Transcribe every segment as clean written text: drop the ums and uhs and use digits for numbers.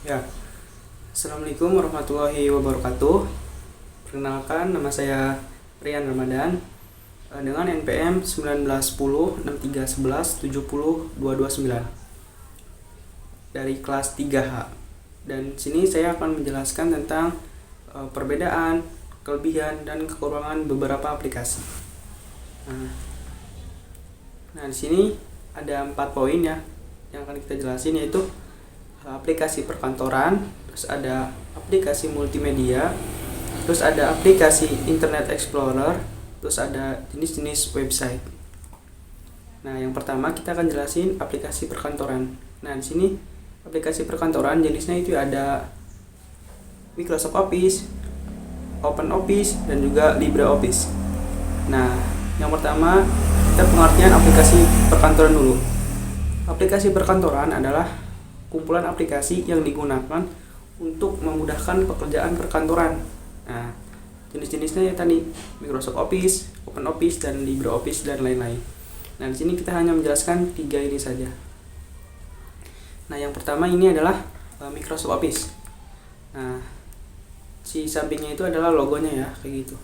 Ya, Assalamualaikum warahmatullahi wabarakatuh. Perkenalkan, nama saya Rian Ramadan dengan NPM 19106311702229 dari kelas 3H. Dan sini saya akan menjelaskan tentang perbedaan, kelebihan, dan kekurangan beberapa aplikasi. Nah, di sini ada 4 poin ya yang akan kita jelasin, yaitu aplikasi perkantoran, terus ada aplikasi multimedia, terus ada aplikasi Internet Explorer, terus ada jenis-jenis website. Nah, yang pertama kita akan jelasin aplikasi perkantoran. Nah, di sini aplikasi perkantoran jenisnya itu ada Microsoft Office, OpenOffice, dan juga LibreOffice. Nah, yang pertama kita pengertian aplikasi perkantoran dulu. Aplikasi perkantoran adalah kumpulan aplikasi yang digunakan untuk memudahkan pekerjaan perkantoran. Nah, jenis-jenisnya ya tadi Microsoft Office, OpenOffice, dan LibreOffice, dan lain-lain. Nah, di sini kita hanya menjelaskan 3 ini saja. Nah, yang pertama ini adalah Microsoft Office. Nah, si sampingnya itu adalah logonya ya, kayak gitu.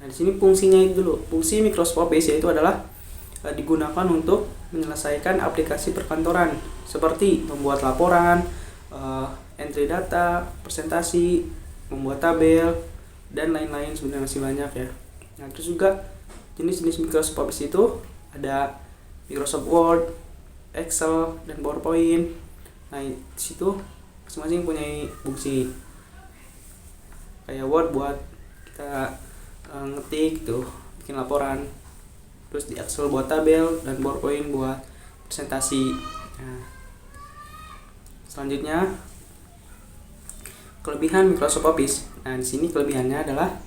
Nah, di sini fungsinya itu dulu. Fungsi Microsoft Office yaitu adalah digunakan untuk menyelesaikan aplikasi perkantoran seperti membuat laporan, entry data, presentasi, membuat tabel, dan lain-lain. Sebenarnya masih banyak ya. Nah, terus juga jenis-jenis Microsoft Office itu ada Microsoft Word, Excel, dan PowerPoint. Nah, di situ masing-masing punya fungsi. Kayak Word buat kita ngetik tuh, bikin laporan. Terus di Excel buat tabel, dan PowerPoint buat presentasi. Nah, selanjutnya kelebihan Microsoft Office. Nah, di sini kelebihannya adalah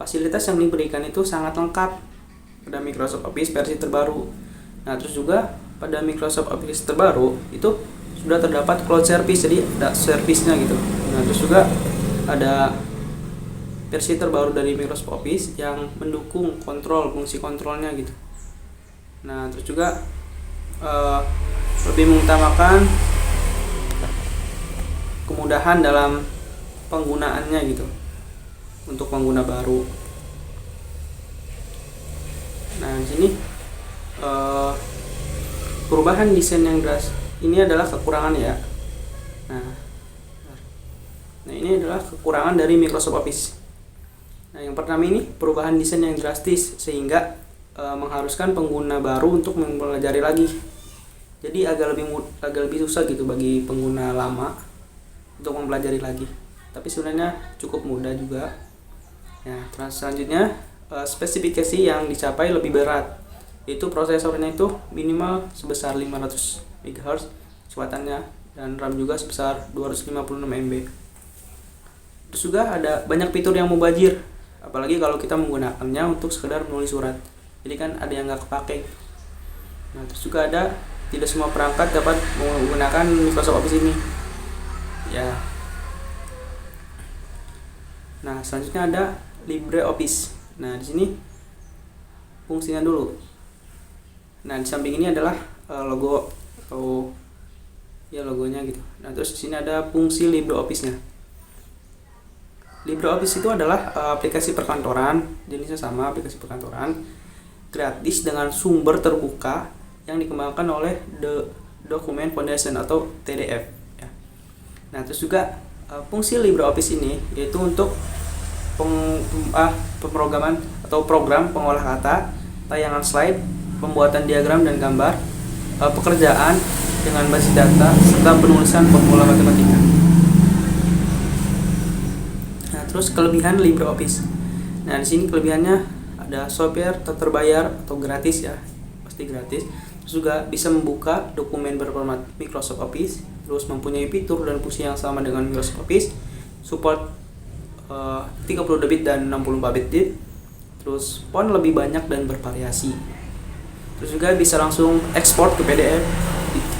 fasilitas yang diberikan itu sangat lengkap pada Microsoft Office versi terbaru. Nah, terus juga pada Microsoft Office terbaru itu sudah terdapat cloud service, jadi ada servisnya gitu. Nah, terus juga ada versi terbaru dari Microsoft Office yang mendukung fungsi kontrolnya gitu. Nah, terus juga lebih mengutamakan kemudahan dalam penggunaannya gitu untuk pengguna baru. Nah, di sini perubahan desain yang drastis ini adalah kekurangan ya. Nah, ini adalah kekurangan dari Microsoft Office. Nah, yang pertama ini perubahan desain yang drastis sehingga mengharuskan pengguna baru untuk mempelajari lagi. Jadi agak lebih susah gitu bagi pengguna lama untuk mempelajari lagi. Tapi sebenarnya cukup mudah juga. Nah, terus selanjutnya spesifikasi yang dicapai lebih berat. Itu prosesornya itu minimal sebesar 500 MHz kecepatannya, dan RAM juga sebesar 256 MB. Terus juga ada banyak fitur yang mubazir, apalagi kalau kita menggunakannya untuk sekedar menulis surat. Jadi kan ada yang nggak kepake. Nah, terus juga ada tidak semua perangkat dapat menggunakan Microsoft Office ini. Ya. Nah, selanjutnya ada LibreOffice. Nah, di sini fungsinya dulu. Nah, di samping ini adalah logo atau ya logonya gitu. Nah, terus di sini ada fungsi LibreOffice-nya. LibreOffice itu adalah aplikasi perkantoran, jenisnya sama aplikasi perkantoran, gratis dengan sumber terbuka yang dikembangkan oleh The Document Foundation atau TDF. Ya. Nah, terus juga fungsi LibreOffice ini yaitu untuk pemrograman atau program pengolah kata, tayangan slide, pembuatan diagram dan gambar, pekerjaan dengan basis data, serta penulisan formula matematika. Nah, terus kelebihan LibreOffice. Nah, di sini kelebihannya ada software terbayar atau gratis ya, pasti gratis. Terus juga bisa membuka dokumen berformat Microsoft Office, terus mempunyai fitur dan fungsi yang sama dengan Microsoft Office, support 32 bit dan 64 bit, terus font lebih banyak dan bervariasi. Terus juga bisa langsung ekspor ke PDF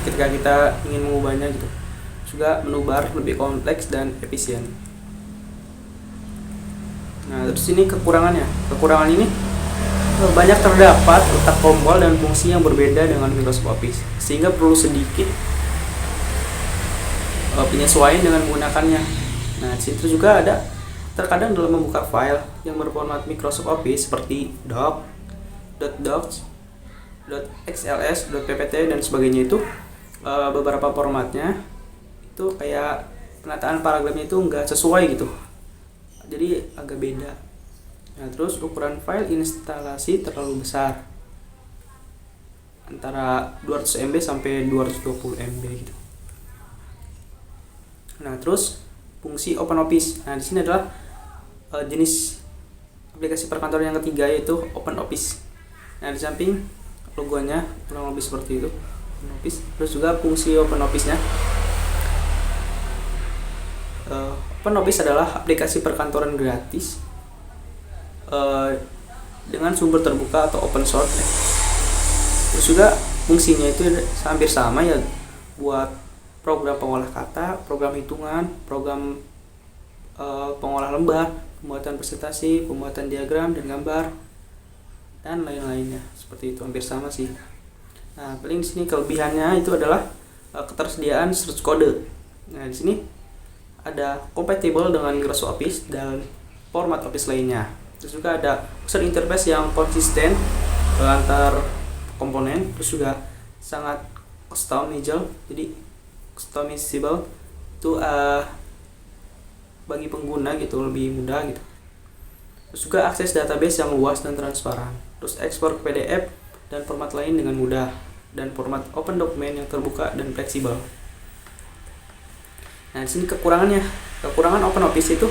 ketika kita ingin mengubahnya gitu. Terus juga menu bar lebih kompleks dan efisien. Nah, terus ini kekurangannya. Kekurangan ini banyak terdapat letak tombol dan fungsi yang berbeda dengan Microsoft Office, sehingga perlu sedikit penyesuaian dengan menggunakannya. Nah, di situ juga ada terkadang dalam membuka file yang berformat Microsoft Office seperti doc, .docs, .xls, .ppt dan sebagainya itu beberapa formatnya itu kayak penataan paragrafnya itu enggak sesuai gitu. Jadi agak beda. Nah, terus ukuran file instalasi terlalu besar. Antara 200 MB sampai 220 MB gitu. Nah, terus fungsi OpenOffice. Nah, di sini adalah jenis aplikasi perkantoran yang ketiga, yaitu OpenOffice. Nah, di samping logonya kurang lebih seperti itu, OpenOffice. Terus juga fungsi OpenOffice-nya. OpenOffice adalah aplikasi perkantoran gratis dengan sumber terbuka atau open source. Terus juga fungsinya itu hampir sama ya, buat program pengolah kata, program hitungan, program pengolah lembar, pembuatan presentasi, pembuatan diagram dan gambar, dan lain-lainnya. Seperti itu, hampir sama sih. Nah, paling di sini kelebihannya itu adalah ketersediaan source code. Nah, di sini ada compatible dengan Microsoft Office dan format Office lainnya. Terus juga ada user interface yang konsisten antar komponen, terus juga sangat customizable, jadi customizable itu bagi pengguna gitu, lebih mudah gitu. Terus juga akses database yang luas dan transparan, terus ekspor ke PDF dan format lain dengan mudah, dan format open document yang terbuka dan fleksibel. Nah, di sini kekurangan OpenOffice itu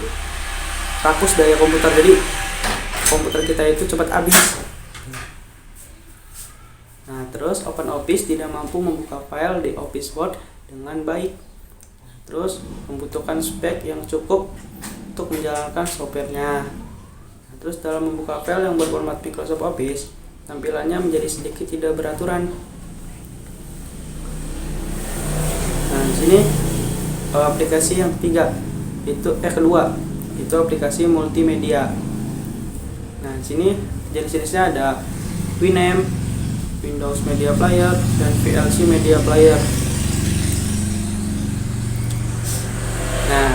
rakus daya komputer, jadi komputer kita itu cepat habis. Nah, terus OpenOffice tidak mampu membuka file di Office Word dengan baik. Terus membutuhkan spek yang cukup untuk menjalankan softwarenya. Nah, terus dalam membuka file yang berformat Microsoft Office, tampilannya menjadi sedikit tidak beraturan. Nah, di sini aplikasi yang kedua itu aplikasi multimedia. Nah, di sini jenis-jenisnya ada Winamp, Windows Media Player, dan VLC Media Player. Nah,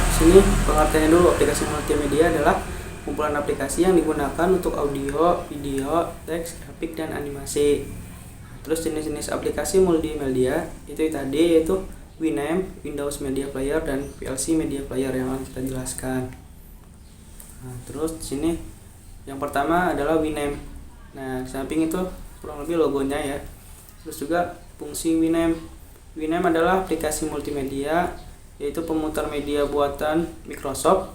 di sini pengertiannya dulu. Aplikasi multimedia adalah kumpulan aplikasi yang digunakan untuk audio, video, teks, grafik, dan animasi. Terus jenis-jenis aplikasi multimedia itu tadi, yaitu Winamp, Windows Media Player, dan VLC Media Player yang akan kita jelaskan. Nah, terus di sini yang pertama adalah Winamp. Nah, di samping itu kurang lebih logonya ya. Terus juga fungsi Winamp. Winamp adalah aplikasi multimedia, yaitu pemutar media buatan Microsoft,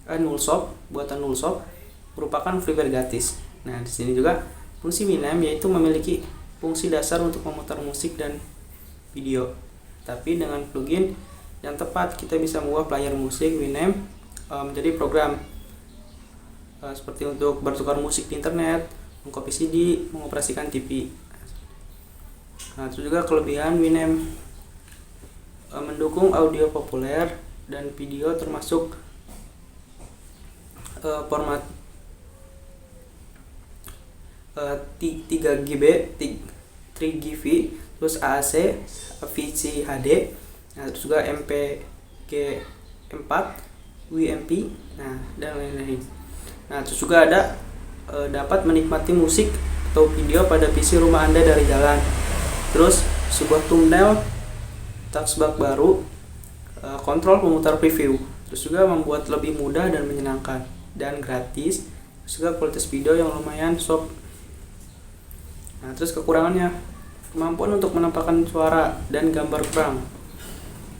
Nullsoft, merupakan freeware gratis. Nah, di sini juga fungsi Winamp yaitu memiliki fungsi dasar untuk memutar musik dan video. Tapi dengan plugin yang tepat kita bisa mengubah player musik Winamp menjadi program seperti untuk bertukar musik di internet, mengcopy CD, mengoperasikan TV. Nah, itu juga kelebihan Winamp mendukung audio populer dan video termasuk format 3GB, 3GV, terus AAC, VCHD, nah, terus juga MPG4, WMP, nah, dan lain-lain. Nah, terus juga ada dapat menikmati musik atau video pada PC rumah Anda dari jalan. Terus sebuah thumbnail, touchbar baru, kontrol pemutar preview. Terus juga membuat lebih mudah dan menyenangkan dan gratis. Terus juga kualitas video yang lumayan soft. Nah, terus kekurangannya, kemampuan untuk menampilkan suara dan gambar kurang.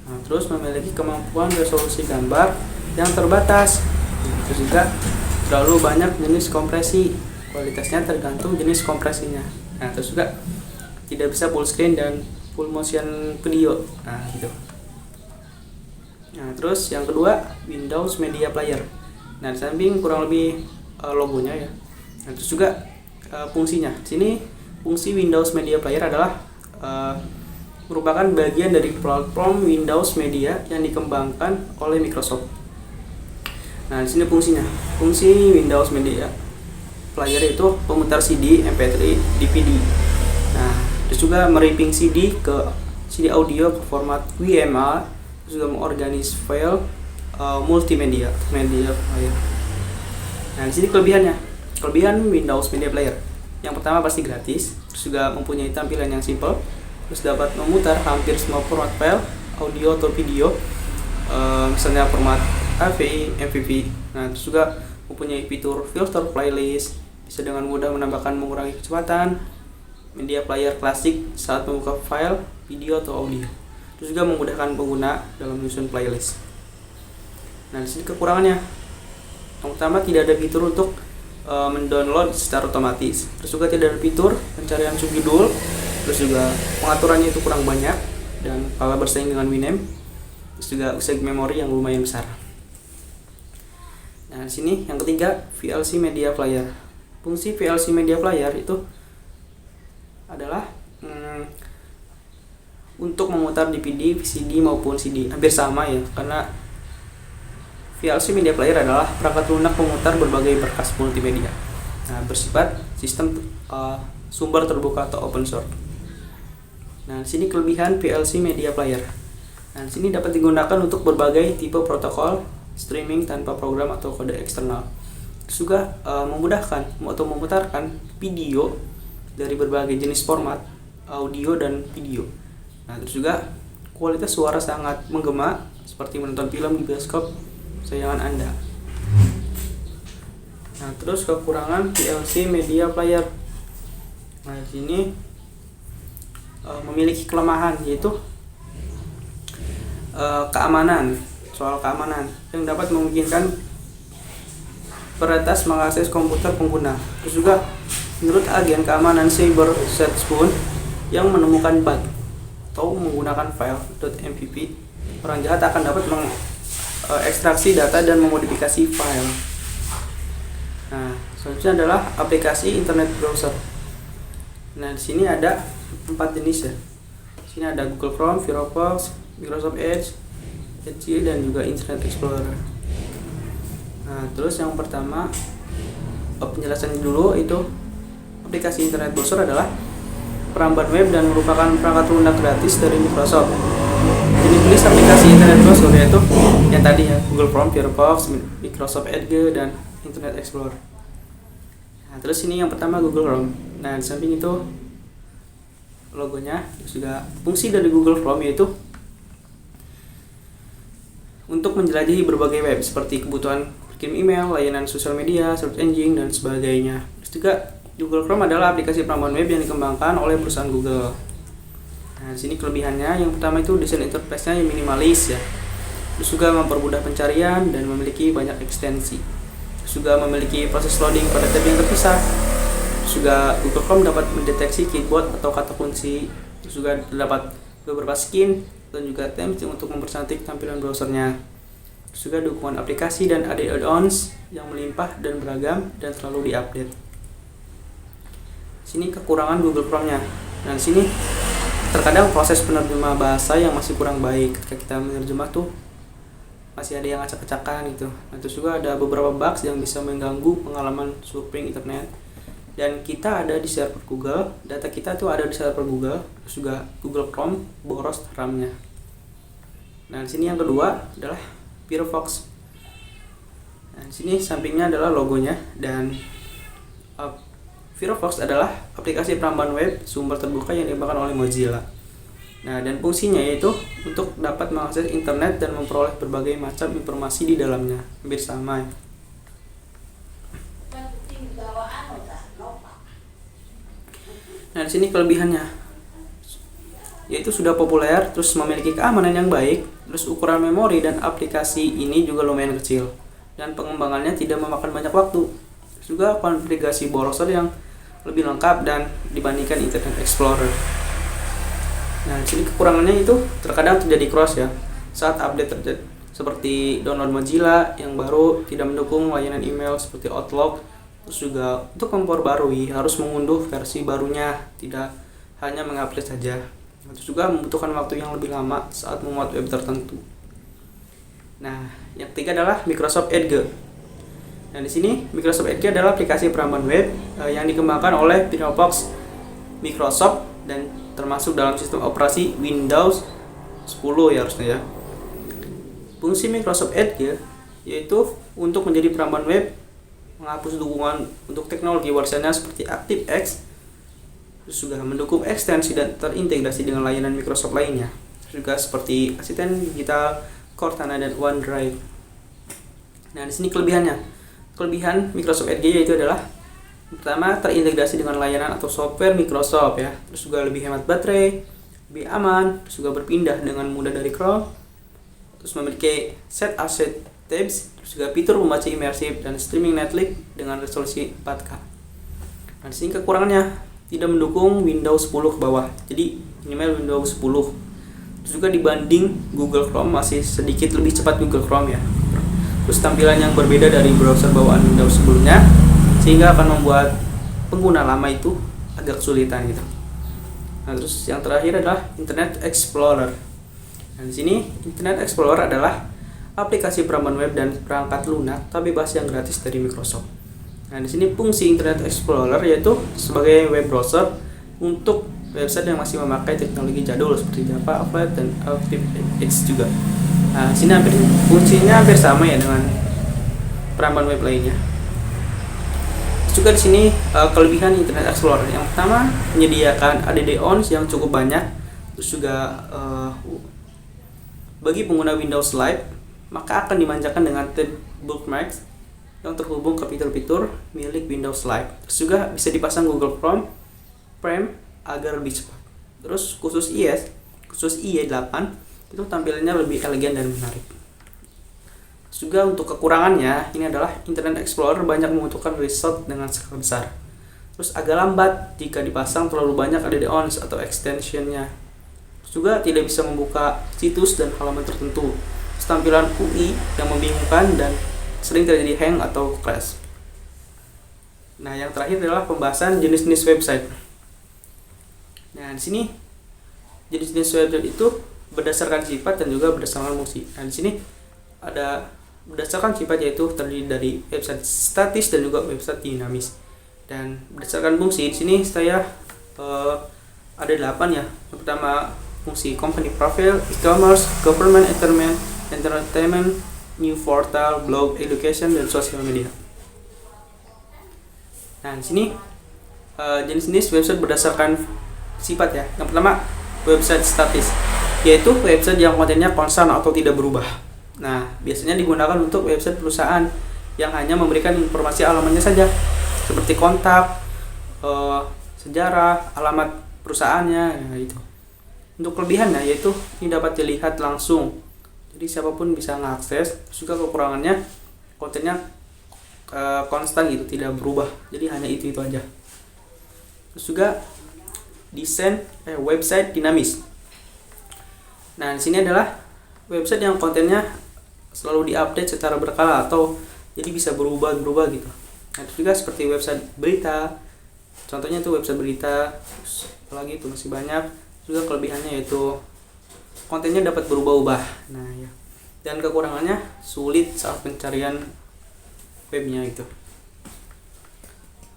Nah, terus memiliki kemampuan resolusi gambar yang terbatas. Nah, terus juga terlalu banyak jenis kompresi, kualitasnya tergantung jenis kompresinya. Nah, terus juga tidak bisa full screen dan full motion video. Nah, gitu. Nah, terus yang kedua Windows Media Player. Nah, di samping kurang lebih logonya ya. Nah, terus juga fungsinya. Di sini fungsi Windows Media Player adalah merupakan bagian dari platform Windows Media yang dikembangkan oleh Microsoft. Nah, di sini fungsinya. Fungsi Windows Media Player itu pemutar CD, MP3, DVD. Nah, terus juga meripping CD audio ke format WMA terus juga mengorganis file multimedia media player. Nah, di sini kelebihan Windows Media Player. Yang pertama pasti gratis, terus juga mempunyai tampilan yang simple, terus dapat memutar hampir semua format file, audio atau video, misalnya format AVI, MPV. Nah, terus juga mempunyai fitur filter playlist, bisa dengan mudah menambahkan mengurangi kecepatan media player klasik saat membuka file, video atau audio. Terus juga memudahkan pengguna dalam menyusun playlist. Nah, di sini kekurangannya. Yang pertama, tidak ada fitur untuk mendownload secara otomatis. Terus juga tidak ada fitur pencarian subjudul. Terus juga pengaturannya itu kurang banyak dan kalah bersaing dengan Winamp. Terus juga usage memori yang lumayan besar. Nah, di sini yang ketiga, VLC Media Player. Fungsi VLC Media Player itu adalah untuk memutar DVD, VCD maupun CD. Hampir sama ya, karena VLC Media Player adalah perangkat lunak pemutar berbagai berkas multimedia. Nah, bersifat sistem sumber terbuka atau open source. Nah, di sini kelebihan VLC Media Player. Nah, di sini dapat digunakan untuk berbagai tipe protokol streaming tanpa program atau kode eksternal. Terus juga memudahkan atau memutarkan video dari berbagai jenis format audio dan video. Nah, terus juga kualitas suara sangat menggema seperti menonton film di bioskop kesayangan Anda. Nah, terus kekurangan VLC Media Player. Nah, di sini memiliki kelemahan, yaitu keamanan. Soal keamanan yang dapat memungkinkan peretas mengakses komputer pengguna. Terus juga menurut agen keamanan Cyber Spoon yang menemukan bug atau menggunakan file .mpp, orang jahat akan dapat ekstraksi data dan memodifikasi file. Nah, selanjutnya adalah aplikasi internet browser. Nah, di sini ada 4 jenis ya. Di sini ada Google Chrome, Firefox, Microsoft Edge, dan juga Internet Explorer. Nah, terus yang pertama, penjelasannya dulu, itu aplikasi internet browser adalah peramban web dan merupakan perangkat lunak gratis dari Microsoft. Jenis aplikasi internet browser yaitu yang tadi ya, Google Chrome, Firefox, Microsoft Edge, dan Internet Explorer. Nah, terus ini yang pertama Google Chrome. Nah, di samping itu logonya. Terus juga fungsi dari Google Chrome yaitu untuk menjelajahi berbagai web seperti kebutuhan kirim email, layanan sosial media, search engine, dan sebagainya. Terus juga Google Chrome adalah aplikasi peramban web yang dikembangkan oleh perusahaan Google. Nah, di sini kelebihannya yang pertama itu desain interface-nya yang minimalis ya. Terus juga mempermudah pencarian dan memiliki banyak ekstensi. Terus juga memiliki proses loading pada tab yang terpisah. Terus juga Google Chrome dapat mendeteksi keyboard atau kata kunci. Terus juga terdapat beberapa skin dan juga themes untuk mempercantik tampilan browsernya. Terus juga dukungan aplikasi dan add-ons yang melimpah dan beragam dan selalu diupdate. Sini kekurangan Google Chrome-nya. Nah, di sini terkadang proses penerjemah bahasa yang masih kurang baik. Ketika kita menerjemah tuh masih ada yang acak-acakan gitu. Nah, terus juga ada beberapa bugs yang bisa mengganggu pengalaman surfing internet. Dan kita ada di server Google, data kita tuh ada di server Google, terus juga Google Chrome boros RAM-nya. Nah, di sini yang kedua adalah Firefox. Nah, di sini sampingnya adalah logonya, dan Firefox adalah aplikasi peramban web sumber terbuka yang dikembangkan oleh Mozilla. Nah, dan fungsinya yaitu untuk dapat mengakses internet dan memperoleh berbagai macam informasi di dalamnya. Hampir sama ya. Nah, di sini kelebihannya yaitu sudah populer, terus memiliki keamanan yang baik, terus ukuran memori dan aplikasi ini juga lumayan kecil, dan pengembangannya tidak memakan banyak waktu. Terus juga konfigurasi browser yang lebih lengkap dan dibandingkan Internet Explorer. Nah, di sini kekurangannya itu terkadang terjadi crash ya saat update terjadi, seperti download Mozilla yang baru tidak mendukung layanan email seperti Outlook. Terus juga untuk memperbarui harus mengunduh versi barunya, tidak hanya mengupdate saja. Terus juga membutuhkan waktu yang lebih lama saat memuat web tertentu. Nah, yang ketiga adalah Microsoft Edge. Nah, di sini Microsoft Edge adalah aplikasi peramban web yang dikembangkan oleh Firefox Microsoft dan termasuk dalam sistem operasi Windows 10 ya harusnya ya. fungsi Microsoft Edge yaitu untuk menjadi peramban web, menghapus dukungan untuk teknologi websitenya seperti ActiveX, terus juga mendukung ekstensi dan terintegrasi dengan layanan Microsoft lainnya, juga seperti asisten digital, Cortana dan OneDrive. Nah, di sini kelebihan Microsoft Edge yaitu adalah pertama, terintegrasi dengan layanan atau software Microsoft ya, terus juga lebih hemat baterai, lebih aman, terus juga berpindah dengan mudah dari Chrome, terus memiliki set asset tabs, terus juga fitur membaca imersif dan streaming Netflix dengan resolusi 4K. Nah, di sini kekurangannya tidak mendukung Windows 10 ke bawah, jadi minimal Windows 10. Terus juga dibanding Google Chrome masih sedikit lebih cepat Google Chrome ya. Terus tampilan yang berbeda dari browser bawaan Windows sebelumnya, sehingga akan membuat pengguna lama itu agak kesulitan gitu. Nah, terus yang terakhir adalah Internet Explorer. Nah, di sini Internet Explorer adalah aplikasi peramban web dan perangkat lunak tak bebas yang gratis dari Microsoft. Nah, di sini fungsi Internet Explorer yaitu sebagai web browser untuk website yang masih memakai teknologi jadul seperti Java, Flat dan ActiveX juga. Nah, di sini fungsinya hampir sama ya dengan peramban web lainnya. Juga di sini kelebihan Internet Explorer yang pertama menyediakan add-ons yang cukup banyak, terus juga bagi pengguna Windows Live maka akan dimanjakan dengan tab bookmarks yang terhubung ke fitur-fitur milik Windows Live. Terus juga bisa dipasang Google Chrome agar lebih cepat. Terus khusus IE8 itu tampilannya lebih elegan dan menarik. Terus juga untuk kekurangannya ini adalah Internet Explorer banyak membutuhkan result dengan skala besar. Terus agak lambat jika dipasang terlalu banyak add-ons atau extensionnya. Terus juga tidak bisa membuka situs dan halaman tertentu. Tampilan UI yang membingungkan dan sering terjadi hang atau crash. Nah, yang terakhir adalah pembahasan jenis-jenis website. Nah, di sini jenis-jenis website itu berdasarkan sifat dan juga berdasarkan fungsi. Nah, di sini ada berdasarkan sifat yaitu terdiri dari website statis dan juga website dinamis. Dan berdasarkan fungsi di sini saya ada 8 ya. Yang pertama fungsi company profile, e-commerce, government, entertainment, new portal, blog, education, dan social media. Nah, di sini jenis-jenis website berdasarkan sifat ya. Yang pertama, website statis, yaitu website yang kontennya konstan atau tidak berubah. Nah, biasanya digunakan untuk website perusahaan yang hanya memberikan informasi alamatnya saja, seperti kontak, sejarah, alamat perusahaannya, ya itu. Untuk kelebihannya yaitu ini dapat dilihat langsung. Jadi siapapun bisa mengakses. Juga kekurangannya kontennya konstan gitu, tidak berubah. Jadi hanya itu aja. Terus juga desain website dinamis. Nah, di sini adalah website yang kontennya selalu diupdate secara berkala atau jadi bisa berubah gitu. Nah, itu juga seperti website berita. Contohnya itu website berita. Terus apalagi itu masih banyak. Juga kelebihannya yaitu kontennya dapat berubah-ubah. Nah, ya. Dan kekurangannya sulit saat pencarian webnya itu.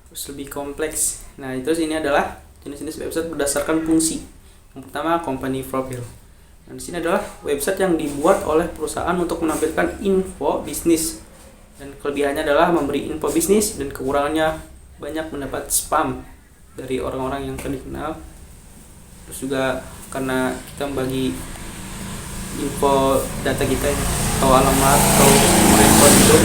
Terus lebih kompleks. Nah, itu ini adalah jenis-jenis website berdasarkan fungsi. Yang pertama company profile. Nah, di sini adalah website yang dibuat oleh perusahaan untuk menampilkan info bisnis. Dan kelebihannya adalah memberi info bisnis dan kekurangannya banyak mendapat spam dari orang-orang yang dikenal. Terus juga karena kita membagi info data kita ya, atau alamat atau nomor itu.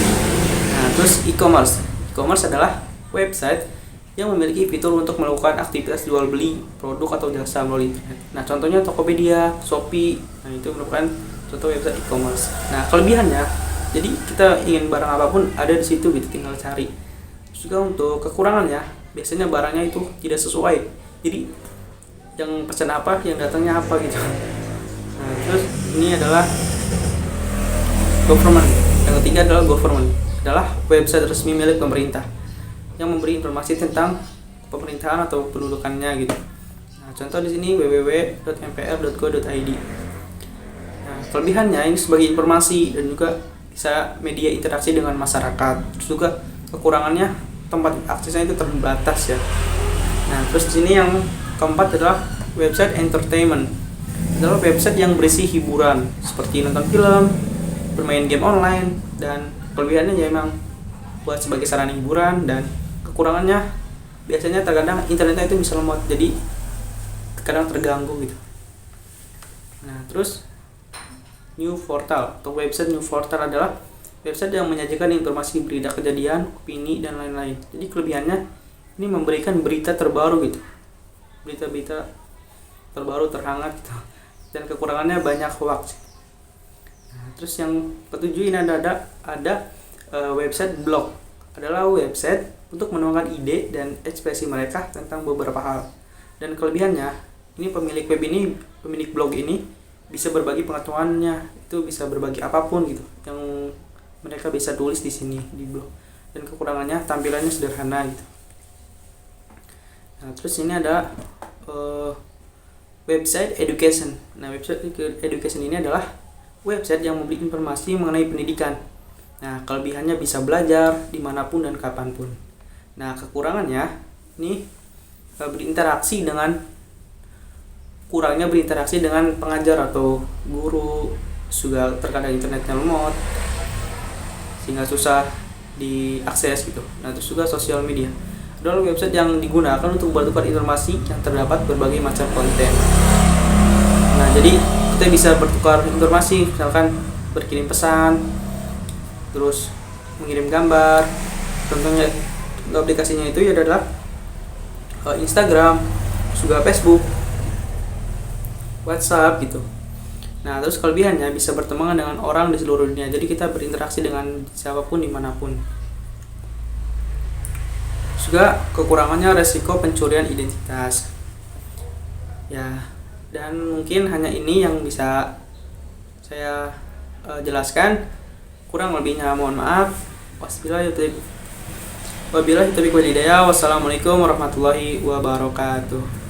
Nah, terus e-commerce adalah website yang memiliki fitur untuk melakukan aktivitas jual beli produk atau jasa melalui internet. Nah, contohnya Tokopedia, Shopee. Nah, itu merupakan contoh website e-commerce. Nah, kelebihannya jadi kita ingin barang apapun ada di situ gitu, tinggal cari. Terus juga untuk kekurangannya biasanya barangnya itu tidak sesuai. Jadi yang pesan apa, yang datangnya apa gitu. Nah, terus ini adalah government. Yang ketiga adalah government, adalah website resmi milik pemerintah yang memberi informasi tentang pemerintahan atau pendudukannya gitu. Nah, contoh di sini www.mpr.go.id. Nah, kelebihannya ini sebagai informasi dan juga bisa media interaksi dengan masyarakat. Terus juga kekurangannya tempat aksesnya itu terbatas ya. Nah, terus di sini yang keempat adalah website entertainment. Adalah website yang berisi hiburan seperti nonton film, bermain game online, dan kelebihannya ya emang buat sebagai sarana hiburan, dan kekurangannya biasanya terkadang internetnya itu bisa lemot, jadi kadang terganggu gitu. Nah, terus New Portal atau website New Portal adalah website yang menyajikan informasi berita kejadian, opini, dan lain-lain. Jadi kelebihannya ini memberikan berita terbaru gitu, berita-berita terbaru terhangat gitu. Dan kekurangannya banyak hoax. Nah, terus yang ketujuh ini ada website blog, adalah website untuk menuangkan ide dan ekspresi mereka tentang beberapa hal. Dan kelebihannya ini pemilik blog ini bisa berbagi pengetahuannya, itu bisa berbagi apapun gitu yang mereka bisa tulis di sini di blog. Dan kekurangannya tampilannya sederhana gitu. Nah, terus ini ada website education. Nah, website education ini adalah website yang memberi informasi mengenai pendidikan. Nah, kelebihannya bisa belajar dimanapun dan kapanpun. Nah, kekurangannya ini kurangnya berinteraksi dengan pengajar atau guru, juga terkadang internetnya lemot sehingga susah diakses gitu. Nah, terus juga sosial media adalah website yang digunakan untuk bertukar informasi yang terdapat berbagai macam konten. Nah, jadi kita bisa bertukar informasi, misalkan berkirim pesan, terus mengirim gambar. Contohnya aplikasinya itu adalah Instagram, juga Facebook, WhatsApp gitu. Nah, terus kelebihannya bisa berteman dengan orang di seluruh dunia. Jadi kita berinteraksi dengan siapapun dimanapun. Juga kekurangannya resiko pencurian identitas. Ya, dan mungkin hanya ini yang bisa saya jelaskan. Kurang lebihnya mohon maaf. Wabillahi taufiq wal hidayah. Wassalamualaikum warahmatullahi wabarakatuh.